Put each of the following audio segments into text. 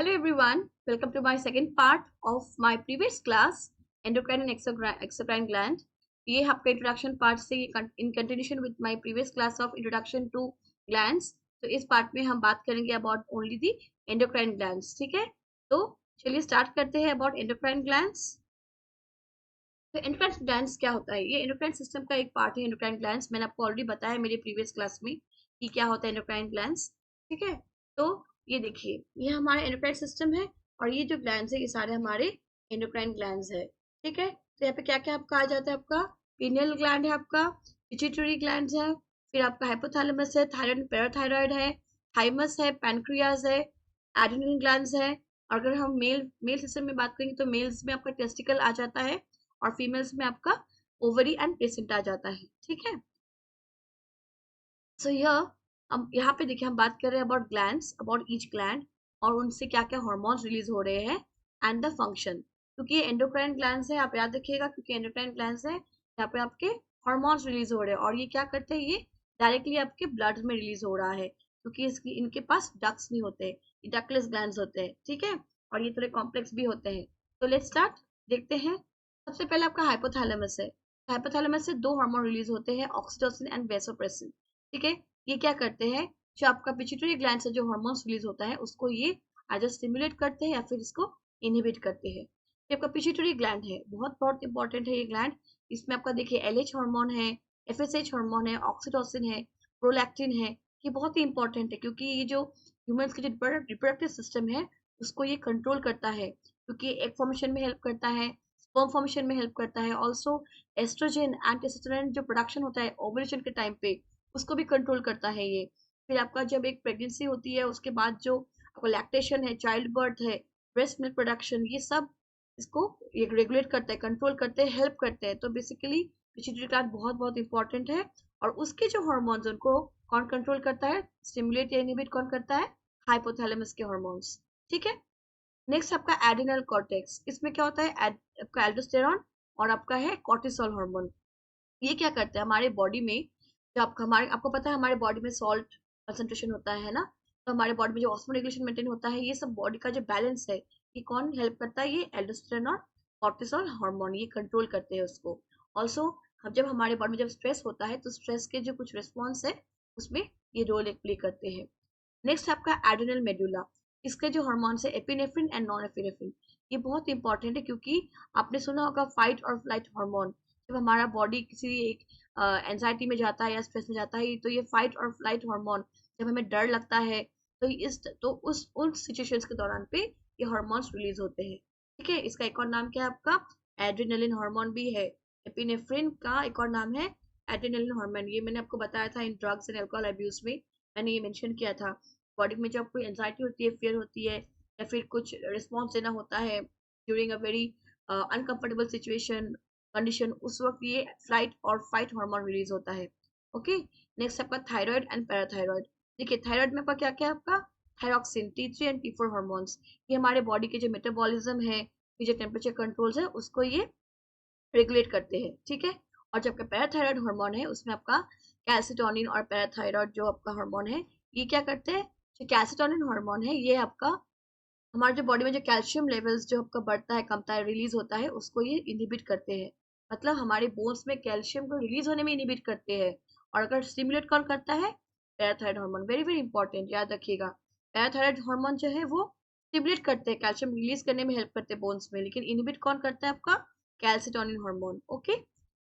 Hello everyone, welcome to my second part of my previous class endocrine and exocrine gland. ये आपका introduction part से in continuation with my previous class of introduction to glands. तो इस part में हम बात करेंगे about only the endocrine glands. ठीक है, तो चलिए स्टार्ट करते हैं अबाउट एंडोक्राइन ग्लैंड्स. तो एंडोक्राइन ग्लैंड्स क्या होता है? ये एंडोक्राइन सिस्टम का एक पार्ट है. एंडोक्राइन ग्लैंड्स मैंने आपको ऑलरेडी बताया मेरे प्रीवियस क्लास में कि क्या होता है एंडोक्राइन ग्लैंड्स. ठीक है, तो ये देखिए, ये हमारा एंडोक्राइन सिस्टम है और ये जो ग्लैंड्स है ये सारे हमारे एंडोक्राइन ग्लैंड्स है. ठीक है, तो यहाँ पे क्या क्या आपका आ जाता है? आपका पीनियल ग्लैंड है, आपका पिट्यूटरी ग्लैंड्स है, फिर आपका हाइपोथैलेमस है, थायराइड पैराथायराइड है, थाइमस है, पैनक्रियाज है, एड्रिनल ग्लैंड्स है. और अगर हम मेल सिस्टम में बात करेंगे तो मेल्स में आपका टेस्टिकल आ जाता है और फीमेल्स में आपका ओवरी एंड प्लेसेंटा आ जाता है. ठीक है, सो हम यहाँ पे देखिए हम बात कर रहे हैं about glands, about each gland और उनसे क्या क्या हार्मोन्स रिलीज हो रहे हैं एंड द फंक्शन. क्योंकि ये एंडोक्राइन ग्लैंड्स है, आप याद रखिएगा, क्योंकि एंडोक्राइन ग्लैंड्स है यहाँ पे आपके हार्मोन्स रिलीज हो रहे हैं और ये क्या करते हैं? ये डायरेक्टली आपके ब्लड में रिलीज हो रहा है क्योंकि इसकी इनके पास डक्ट्स नहीं होते, डक्टलेस ग्लैंड्स होते हैं. ठीक है, और ये थोड़े कॉम्प्लेक्स भी होते हैं. तो लेट्स स्टार्ट, देखते हैं. सबसे पहले आपका हाइपोथैलेमस है. हाइपोथैलेमस से दो हार्मोन रिलीज होते हैं, ऑक्सीटोसिन एंड वेसोप्रेसिन. ठीक है, ये क्या करते हैं? जो आपका पिट्यूटरी ग्लैंड से जो हार्मोन्स रिलीज होता है उसको ये आइदर स्टिमुलेट करते हैं या फिर इसको इनहिबिट करते हैं. ये आपका पिट्यूटरी ग्लैंड है, बहुत बहुत इंपॉर्टेंट है ये ग्लैंड. इसमें आपका देखिए एलएच हार्मोन है, एफएसएच हार्मोन है, ऑक्सीटोसिन है, प्रोलैक्टिन है. ये बहुत ही इंपॉर्टेंट है क्योंकि ये जो ह्यूमन्स के जो रिप्रोडक्टिव सिस्टम है उसको ये कंट्रोल करता है, क्योंकि एग फॉर्मेशन में हेल्प करता है, स्पर्म फॉर्मेशन में हेल्प करता है. ऑल्सो एस्ट्रोजन एंड टेस्टोस्टेरोन जो प्रोडक्शन होता है ओव्यूलेशन के टाइम पे उसको भी कंट्रोल करता है ये. फिर आपका जब एक प्रेगनेंसी होती है उसके बाद जो आपका लैक्टेशन है, चाइल्ड बर्थ है, ब्रेस्ट मिल्क प्रोडक्शन, ये सब इसको ये रेगुलेट करते हैं, कंट्रोल करते हैं, हेल्प करते हैं. तो बेसिकली पिट्यूटरी ग्लैंड बहुत बहुत इंपॉर्टेंट है और उसके जो हार्मोन्स उनको कौन कंट्रोल करता है, स्टिमुलेट या इनहिबिट कौन करता है? हाइपोथैलेमस के हार्मोन्स. ठीक है, नेक्स्ट आपका एड्रिनल कॉर्टेक्स. इसमें क्या होता है? आपका एल्डोस्टेरॉन और आपका है कॉर्टिसोल हार्मोन. ये क्या करते हैं हमारे बॉडी में? जब हमारे आपको पता है हमारे बॉडी में सॉल्ट कंसंट्रेशन होता है ना, तो हमारे बॉडी में जो ऑस्मो रेगुलेशन मेंटेन होता है, ये सब बॉडी का जो बैलेंस है ये कौन हेल्प करता है? ये एल्डोस्टेरोन और कॉर्टिसोल हार्मोन ये कंट्रोल करते हैं उसको. ऑल्सो जब हमारे बॉडी में जब स्ट्रेस होता है तो स्ट्रेस के जो कुछ रिस्पॉन्स है उसमें ये रोल प्ले करते हैं. नेक्स्ट आपका एड्रिनल मेडुला. इसके जो हार्मोन्स है एपिनेफ्रिन एंड नॉन एपिनेफ्रिन, ये बहुत इंपॉर्टेंट है क्योंकि आपने सुना होगा फाइट और फ्लाइट हार्मोन. जब हमारा बॉडी किसी एक एंजाइटी में जाता है या स्ट्रेस में जाता है तो ये फाइट और फ्लाइट हार्मोन, जब हमें डर लगता है तो उस उन सिचुएशंस के दौरान पे ये हार्मोन्स रिलीज होते हैं. ठीक है, इसका एक और नाम क्या है? आपका एड्रिनलिन हार्मोन भी है. एपिनेफ्रिन का एक और नाम है एड्रिनलिन हार्मोन. ये मैंने आपको बताया था इन ड्रग्स एंड अल्कोहल अब्यूज में, मैंने ये मेंशन किया था. बॉडी में जब कोई एंजाइटी होती है, फियर होती है या फिर कुछ रिस्पॉन्स देना होता है during a very uncomfortable situation condition, उस वक्त ये फ्लाइट और फाइट हार्मोन रिलीज होता है. ओके, नेक्स्ट आपका थायराइड एंड पैराथायराइड. देखिए थायराइड में आपका क्या क्या है? आपका thyroxine, T3 and T4 hormones. ये हमारे बॉडी के जो मेटाबॉलिज्म है, ये जो टेम्परेचर कंट्रोल्स है उसको ये रेगुलेट करते हैं. ठीक है, और जो आपका पैराथायराइड हार्मोन है उसमें आपका कैल्सिटोनिन और पैराथायराइड जो आपका हार्मोन है ये क्या करते हैं? जो कैल्सिटोनिन हार्मोन है ये आपका हमारे जो बॉडी में जो कैल्शियम लेवल्स जो आपका बढ़ता है, कमता है, रिलीज होता है, उसको ये इनहिबिट करते हैं. मतलब हमारे बोन्स में कैल्शियम को रिलीज होने में इनहिबिट करते हैं. और अगर स्टिमुलेट कौन करता है? Parathyroid hormone. Very very important, याद रखिएगा. पैराथायराइड हार्मोन जो है वो स्टिमुलेट करते हैं, कैल्शियम रिलीज करने में हेल्प करते हैं बोन्स में, लेकिन इनहिबिट कौन करता है? आपका कैल्सिटोनिन हार्मोन. ओके,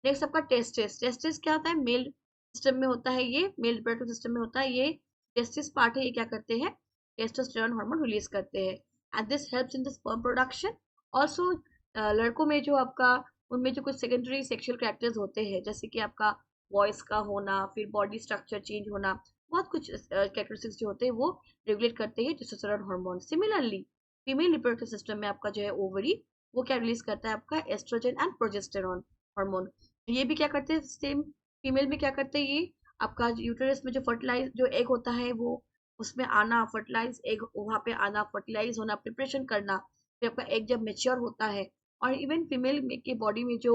नेक्स्ट आपका टेस्टिस. टेस्टिस क्या होता है? मेल सिस्टम में होता है, ये मेल रिप्रोडक्टिव सिस्टम में होता है. ये टेस्टिस पार्ट है, ये क्या करते हैं? टेस्टोस्टेरोन हार्मोन रिलीज करते हैं and this helps in the sperm production. Also लड़कों में जो आपका उनमें जो कुछ सेकेंडरी सेक्सुअल कैरेक्टर्स होते हैं, जैसे कि आपका वॉइस का होना, फिर बॉडी स्ट्रक्चर चेंज होना, बहुत कुछ कैरेक्टरिस्टिक्स जो होते हैं वो रेगुलेट करते हैं testosterone hormone. Similarly female reproductive system में आपका जो है ओवरी, वो क्या रिलीज करता है? आपका एस्ट्रोजन एंड प्रोजेस्टेरोन हार्मोन. ये भी क्या करते हैं? सेम फीमेल में क्या करते हैं? ये आपका यूटेरस में जो फर्टिलाइज जो एग होता है वो उसमें आना, फर्टिलाइज एग वहां पे आना, फर्टिलाइज होना, प्रिपरेशन करना, फिर आपका एग जब मेच्योर होता है. और इवन फीमेल के बॉडी में जो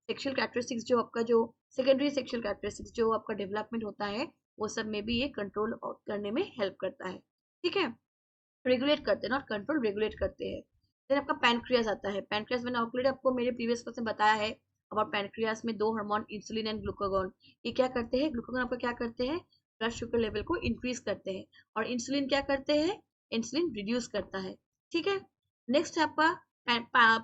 सेक्सुअल कैरेक्टरिस्टिक्स जो आपका जो सेकेंडरी सेक्सुअल कैरेक्टरिस्टिक्स जो आपका डेवलपमेंट होता है वो सब में भी ये कंट्रोल करने में हेल्प करता है. ठीक है, रेगुलेट करते हैं, नॉट कंट्रोल, रेगुलेट करते हैं। देन आपका पैनक्रियास आता है। पैनक्रियास मैंने ऑलरेडी आपको मेरे प्रीवियस क्लास में बताया है अबाउट पैनक्रियास में दो हार्मोन इंसुलिन एंड ग्लूकागॉन। ये क्या करते हैं, ग्लूकागॉन आपका क्या करते हैं, ब्लड शुगर लेवल को इंक्रीज करते हैं, और इंसुलिन क्या करते हैं, इंसुलिन रिड्यूस करता है। ठीक है। नेक्स्ट है आपका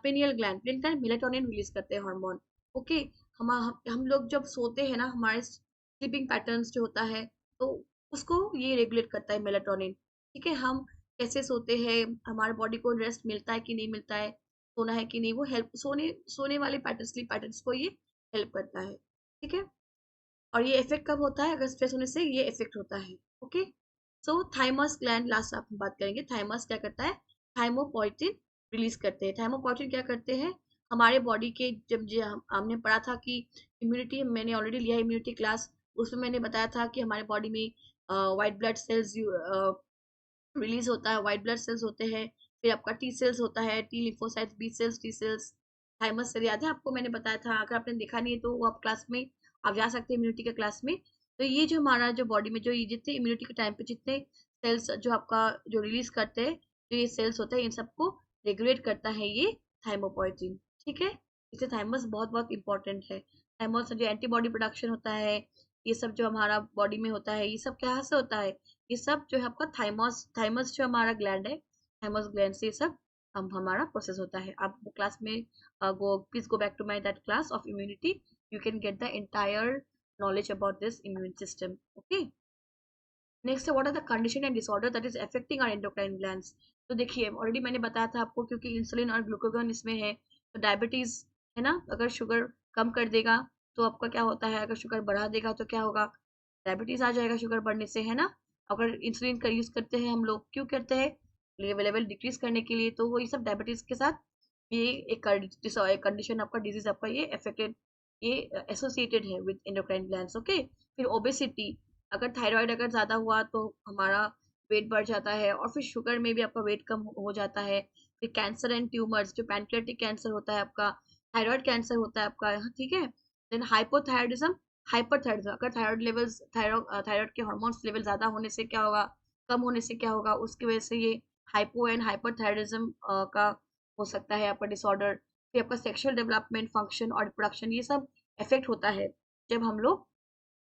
पेनियल ग्लैंड। पेनियल ग्लैंड मेलेटोनिन रिलीज करते हैं हार्मोन। ओके। हम लोग जब सोते हैं ना, हमारे स्लीपिंग पैटर्न्स जो होता है, तो उसको ये रेगुलेट करता है मेलेटोनिन। ठीक है। हम कैसे सोते हैं, हमारे बॉडी को रेस्ट मिलता है कि नहीं मिलता है, सोना है कि नहीं, वो हेल्प, सोने सोने वाले पैटर्न, स्लीप पैटर्न्स को ये हेल्प करता है। ठीक है। और ये इफेक्ट कब होता है, अगर स्ट्रेस होने से ये इफेक्ट होता है। ओके। सो थाइमस ग्लैंड लास्ट आप बात करेंगे। थाइमस क्या करता है, थाइमोपोइटिन रिलीज करते हैं। थाइमोपोइटिन क्या करते हैं, हमारे बॉडी के, जब हमने पढ़ा था कि इम्यूनिटी, मैंने ऑलरेडी लिया इम्यूनिटी क्लास, उसमें मैंने बताया था कि हमारे बॉडी में व्हाइट ब्लड सेल्स रिलीज होता है, व्हाइट ब्लड सेल्स होते हैं, फिर आपका टी सेल्स होता है, T lymphocytes, B cells, T cells, thymus cell, याद है आपको, मैंने बताया था। अगर आपने देखा नहीं है तो वो आप क्लास में आप जा सकते हैं, इम्यूनिटी के क्लास में। तो ये जो हमारा जो बॉडी में जो ये जितने इम्यूनिटी के टाइम पे जितने सेल्स जो आपका जो रिलीज करते हैं, जो ये सेल्स होते हैं, इन सबको रेगुलेट करता है ये थाइमोपोइटिन। ठीक है। इसलिए थाइमस बहुत बहुत इंपॉर्टेंट है। थाइमस जो एंटीबॉडी प्रोडक्शन होता है, ये सब जो हमारा बॉडी में होता है, ये सब क्या से होता है, ये सब जो है आपका थाइमस, थाइमस जो हमारा ग्लैंड है, थाइमस ग्लैंड से ये सब हमारा प्रोसेस होता है। आप वो क्लास में go, please go back to my that class of immunity, you can get the entire knowledge about this immune system. Okay. Next है, what are the condition and disorder that is affecting our endocrine glands. तो देखिए already मैंने बताया था आपको, क्योंकि insulin और glucagon इसमें है, तो डायबिटीज है ना, अगर शुगर कम कर देगा तो आपका क्या होता है, अगर शुगर बढ़ा देगा तो क्या होगा, डायबिटीज आ जाएगा शुगर बढ़ने से, है ना। अगर इंसुलिन का यूज करते हैं हम लोग, क्यों करते हैं, लेवल डिक्रीज करने के लिए, तो वो ये सब डायबिटीज के साथ ये एक कंडीशन आपका, डिजीज आपका ये अफेक्टेड, ये एसोसिएटेड है विद एंडोक्राइन ग्लैंड्स। ओके। फिर ओबेसिटी, अगर थायराइड अगर ज्यादा हुआ तो हमारा वेट बढ़ जाता है, और फिर शुगर में भी आपका वेट कम हो जाता है। फिर कैंसर एंड ट्यूमर्स, जो पैनक्रियाटिक कैंसर होता है आपका, थायराइड कैंसर होता है आपका, ठीक है। देन हाइपोथायरॉइडिज्म, हाइपरथायरॉइडिज्म, अगर थायराइड लेवल्स, थायराइड के हार्मोन्स लेवल ज्यादा होने से क्या होगा, कम होने से क्या होगा, उसकी वजह से ये हाइपो एंड हाइपरथायरॉइडिज्म का हो सकता है आपका डिसऑर्डर। फिर आपका सेक्सुअल डेवलपमेंट, फंक्शन और रिप्रोडक्शन, ये सब इफेक्ट होता है जब हम लोग,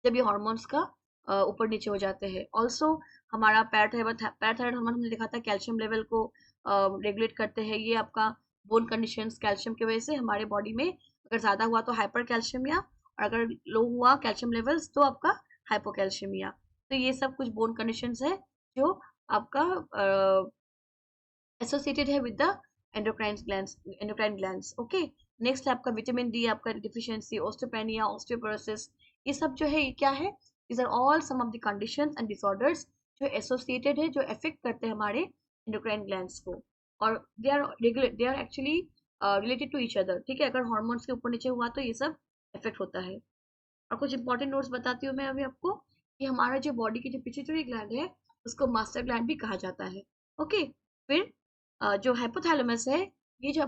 जब ये हॉर्मोन्स का ऊपर नीचे हो जाते हैं। ऑल्सो हमारा पैराथायराइड हार्मोन हमने देखा था कैल्शियम लेवल को रेगुलेट करते हैं। ये आपका बोन कंडीशंस, कैल्शियम की वजह से हमारे बॉडी में अगर ज्यादा हुआ तो हाइपर कैल्शियमिया, और अगर लो हुआ कैल्शियम लेवल्स तो आपका हाइपोकैल्शियमिया। तो ये सब कुछ बोन कंडीशंस है जो आपका एसोसिएटेड है with the endocrine glands. Okay. Next है आपका विटामिन डी, आपका डिफिशियंसी, ऑस्टियोपेनिया, ऑस्टियोपोरोसिस, ये सब जो है ये क्या है, these are all some of the conditions and disorders जो एसोसिएटेड है, जो अफेक्ट करते हैं हमारे एंडोक्राइन ग्लैंड्स को, और they are actually related to each other. ठीक है। अगर हार्मोन्स के ऊपर नीचे हुआ तो ये सब इफेक्ट होता है। और कुछ इंपॉर्टेंट नोट्स बताती हूँ मैं अभी आपको, कि हमारा जो बॉडी की जो पिट्यूटरी ग्लैंड है, उसको मास्टर ग्लैंड भी कहा जाता है। ओके। फिर जो हाइपोथैलेमस है, ये जो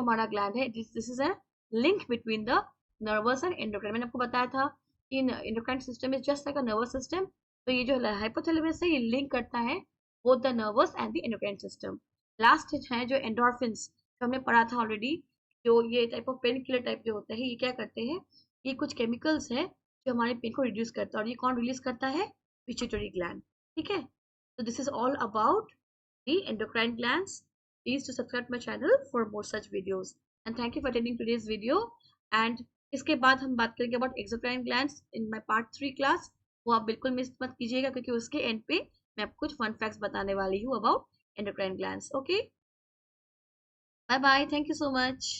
हमारा ग्लैंड है, this is a link between the nervous and endocrine. मैंने आपको बताया था कि endocrine system is just like a nervous system, तो ये जो हाइपोथैलेमस है ये लिंक करता है both the nervous and the endocrine system. Last है जो एंडोर्फिन्स, जो हमने पढ़ा था ऑलरेडी, जो ये type of pain killer type जो होते हैं, ये क्या करते हैं, ये कुछ केमिकल्स है जो हमारे पेन को रिड्यूस करता है, और ये कौन रिलीज करता है, पिट्यूटरी ग्लैंड। ठीक है। तो this is all about the endocrine glands. Please to subscribe my channel for more such videos, and thank you for attending today's video. And इसके बाद हम बात करेंगे about exocrine glands in my part 3 class। वो आप बिल्कुल miss मत कीजिएगा, क्योंकि उसके एंड पे मैं आपको कुछ फन फैक्ट्स बताने वाली हूँ about endocrine glands। Okay, bye bye, thank you so much।